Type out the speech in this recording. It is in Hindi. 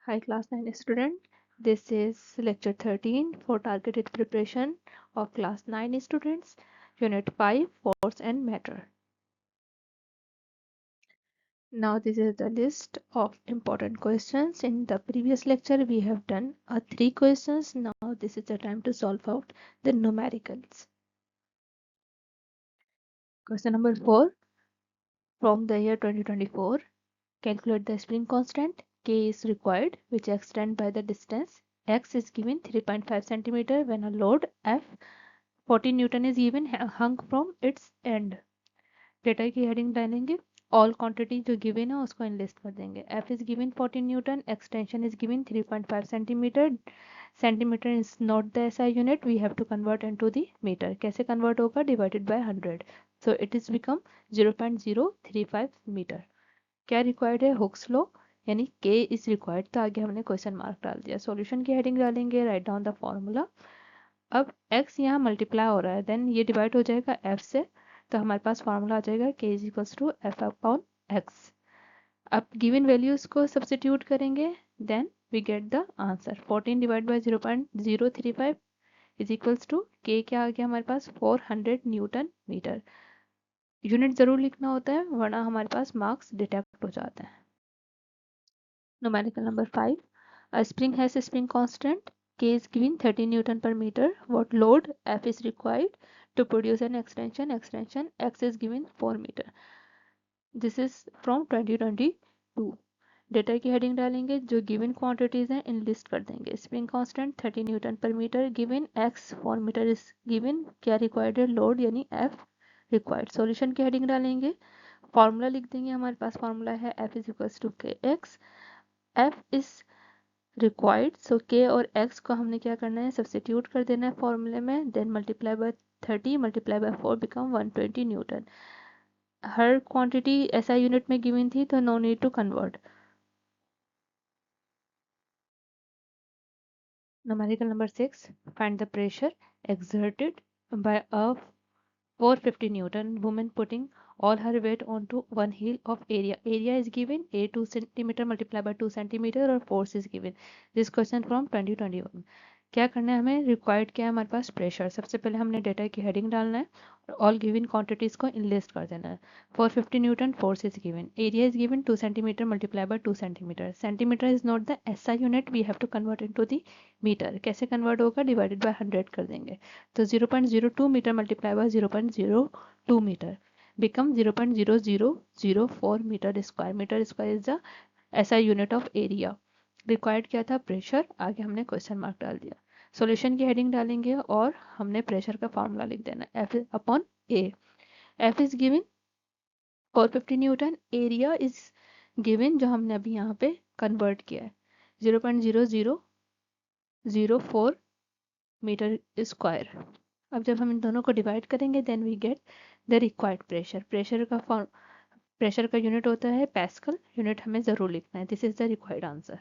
Hi class 9 student, this is lecture 13 for targeted preparation of class 9 students, unit 5 force and matter. Now this is the list of important questions. In the previous lecture we have done 3 questions. Now this is the time to solve out the numericals. Question number 4, from the year 2024, calculate the spring constant K is required which extend by the distance x is given 3.5 cm when a load F 14 newton is given hung from its end. Data की हेडिंग डालेंगे, ऑल क्वांटिटी जो गिवन है उसको इनलिस्ट कर देंगे. F is given 14 न्यूटन, extension is given 3.5 centimetre. Centimetre is not the SI unit, we have to convert into the metre. कैसे कन्वर्ट होगा? Divided by 100, so it is become 0.035 metre. क्या रिक्वायर्ड है? हुक्स लॉ, यानी K इज रिक्वायर्ड. तो आगे हमने क्वेश्चन मार्क डाल दिया. सॉल्यूशन की हेडिंग डालेंगे, राइट डाउन द फॉर्मूला. अब x यहाँ मल्टीप्लाई हो रहा है, देन ये डिवाइड हो जाएगा f से, तो हमारे पास फॉर्मूला आ जाएगा k is equals to F upon X. अब गिवन वैल्यूज को सब्स्टिट्यूट करेंगे, then we get the answer. 14 divide by 0.035 is equals to k क्या आ गया हमारे पास? 400 न्यूटन मीटर. यूनिट जरूर लिखना होता है वरना हमारे पास मार्क्स डिटेक्ट हो जाते हैं. Numerical number 5. A spring has a spring constant K is given 30 Newton per meter. What load F is required to produce an extension? Extension X is given 4 meter. This is from 2022. Data की हेडिंग डालेंगे, जो गिवन क्वांटिटीज हैं इनलिस्ट कर देंगे. स्प्रिंग कांस्टेंट 30 न्यूटन पर metre, given X 4 metre is given. क्या रिक्वायर्ड है? लोड यानी एफ रिक्वायर्ड. सॉल्यूशन की हेडिंग डालेंगे, फॉर्मूला लिख देंगे. हमारे पास फॉर्मूला है F is equals to K X. F is required, so K और एक्स को हमने क्या करना है? सब्स्टिट्यूट कर देना है फॉर्मूले में. Then multiply by 30 multiply by 4 become 120 newton. हर क्वांटिटी SI यूनिट में गिवन थी, तो no need to convert. Numerical number 6. Find the pressure exerted by a 450 Newton woman putting all her weight onto one heel of area. Area is given A 2 centimeter multiplied by 2 centimeter और force is given. This question from 2021. क्या करना है हमें? रिक्वायर्ड क्या है हमारे पास? प्रेशर. सबसे पहले हमने डेटा की हेडिंग डालना है और ऑल गिवन क्वांटिटीज को इनलिस्ट कर देना है. 450 newton force is given. Area is given 2 centimetre multiply by 2 centimetre. Centimetre is not the SI unit, we have to convert into the metre. कैसे कन्वर्ट होगा? डिवाइडेड बाय 100 कर देंगे. तो 0.02 metre multiply by 0.02 metre become 0.0004 metre square. Metre square is the SI unit of area. Required क्या था? प्रेशर. आगे हमने क्वेश्चन मार्क डाल दिया. सॉल्यूशन की हेडिंग डालेंगे और हमने प्रेशर का फॉर्मूला लिख देना, F upon A. F is given 450 Newton. Area is given जो हमने अभी यहाँ पे कन्वर्ट किया है 0.0004 मीटर स्क्वायर. अब जब हम इन दोनों को डिवाइड करेंगे then we get the required pressure. Pressure का यूनिट होता है पैस्कल. यूनिट हमें ज़रूर लिखना है. This is the required answer.